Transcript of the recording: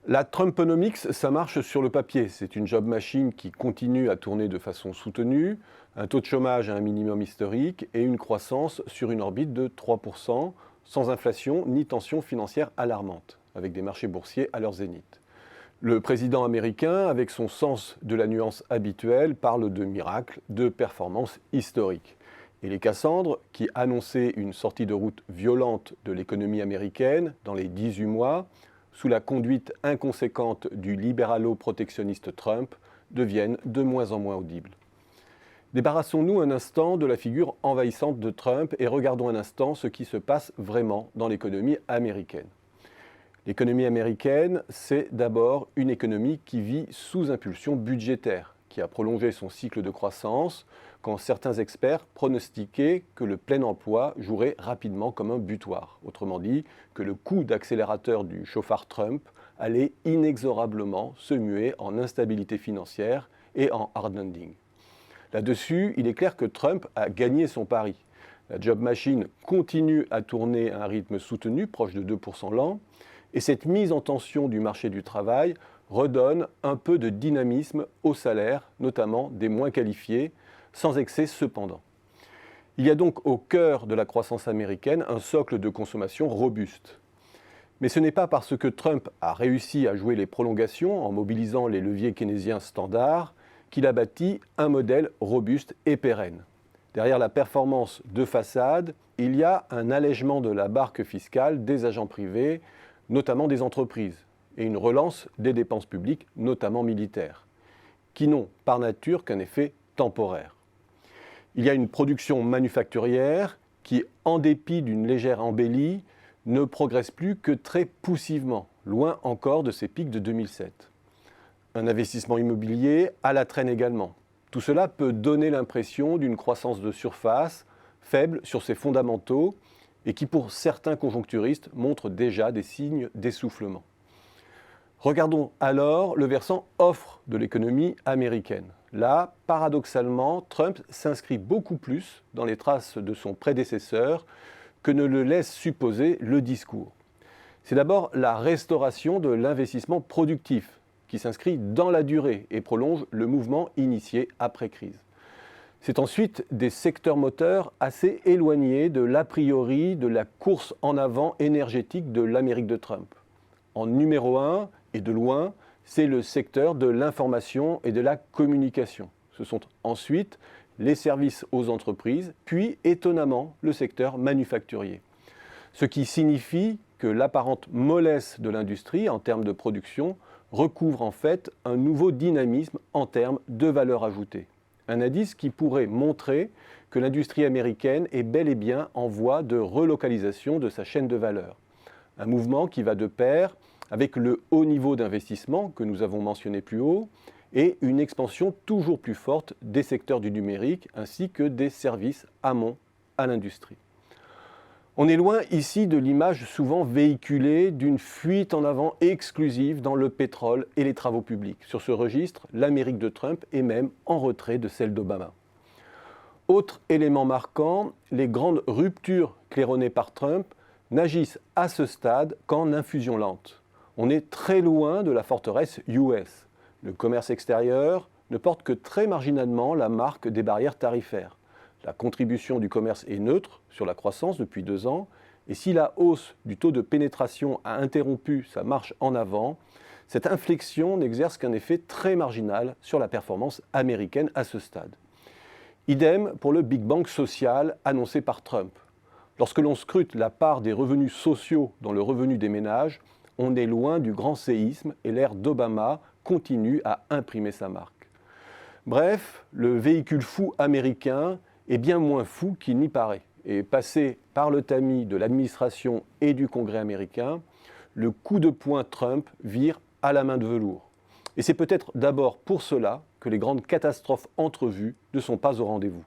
La Trumponomics, ça marche sur le papier. C'est une job machine qui continue à tourner de façon soutenue, un taux de chômage à un minimum historique et une croissance sur une orbite de 3%, sans inflation ni tension financière alarmante, avec des marchés boursiers à leur zénith. Le président américain, avec son sens de la nuance habituelle, parle de miracle, de performance historique. Et les Cassandres, qui annonçaient une sortie de route violente de l'économie américaine dans les 18 mois, sous la conduite inconséquente du libéralo-protectionniste Trump, deviennent de moins en moins audibles. Débarrassons-nous un instant de la figure envahissante de Trump et regardons un instant ce qui se passe vraiment dans l'économie américaine. L'économie américaine, c'est d'abord une économie qui vit sous impulsion budgétaire, qui a prolongé son cycle de croissance quand certains experts pronostiquaient que le plein emploi jouerait rapidement comme un butoir. Autrement dit, que le coup d'accélérateur du chauffard Trump allait inexorablement se muer en instabilité financière et en hard landing. Là-dessus, il est clair que Trump a gagné son pari. La job machine continue à tourner à un rythme soutenu, proche de 2% l'an, et cette mise en tension du marché du travail redonne un peu de dynamisme aux salaires, notamment des moins qualifiés, sans excès cependant. Il y a donc au cœur de la croissance américaine un socle de consommation robuste. Mais ce n'est pas parce que Trump a réussi à jouer les prolongations en mobilisant les leviers keynésiens standards qu'il a bâti un modèle robuste et pérenne. Derrière la performance de façade, il y a un allègement de la barque fiscale des agents privés, notamment des entreprises, et une relance des dépenses publiques, notamment militaires, qui n'ont par nature qu'un effet temporaire. Il y a une production manufacturière qui, en dépit d'une légère embellie, ne progresse plus que très poussivement, loin encore de ses pics de 2007. Un investissement immobilier à la traîne également. Tout cela peut donner l'impression d'une croissance de surface faible sur ses fondamentaux et qui, pour certains conjoncturistes, montre déjà des signes d'essoufflement. Regardons alors le versant offre de l'économie américaine. Là, paradoxalement, Trump s'inscrit beaucoup plus dans les traces de son prédécesseur que ne le laisse supposer le discours. C'est d'abord la restauration de l'investissement productif qui s'inscrit dans la durée et prolonge le mouvement initié après-crise. C'est ensuite des secteurs moteurs assez éloignés de l'a priori de la course en avant énergétique de l'Amérique de Trump. En numéro 1, et de loin, c'est le secteur de l'information et de la communication. Ce sont ensuite les services aux entreprises, puis étonnamment le secteur manufacturier. Ce qui signifie que l'apparente mollesse de l'industrie en termes de production recouvre en fait un nouveau dynamisme en termes de valeur ajoutée. Un indice qui pourrait montrer que l'industrie américaine est bel et bien en voie de relocalisation de sa chaîne de valeur. Un mouvement qui va de pair avec le haut niveau d'investissement que nous avons mentionné plus haut et une expansion toujours plus forte des secteurs du numérique ainsi que des services amont à l'industrie. On est loin ici de l'image souvent véhiculée d'une fuite en avant exclusive dans le pétrole et les travaux publics. Sur ce registre, l'Amérique de Trump est même en retrait de celle d'Obama. Autre élément marquant, les grandes ruptures claironnées par Trump n'agissent à ce stade qu'en infusion lente. On est très loin de la forteresse US. Le commerce extérieur ne porte que très marginalement la marque des barrières tarifaires. La contribution du commerce est neutre sur la croissance depuis 2 ans, et si la hausse du taux de pénétration a interrompu sa marche en avant, cette inflexion n'exerce qu'un effet très marginal sur la performance américaine à ce stade. Idem pour le Big Bang social annoncé par Trump. Lorsque l'on scrute la part des revenus sociaux dans le revenu des ménages, on est loin du grand séisme et l'ère d'Obama continue à imprimer sa marque. Bref, le véhicule fou américain est bien moins fou qu'il n'y paraît. Et passé par le tamis de l'administration et du Congrès américain, le coup de poing Trump vire à la main de velours. Et c'est peut-être d'abord pour cela que les grandes catastrophes entrevues ne sont pas au rendez-vous.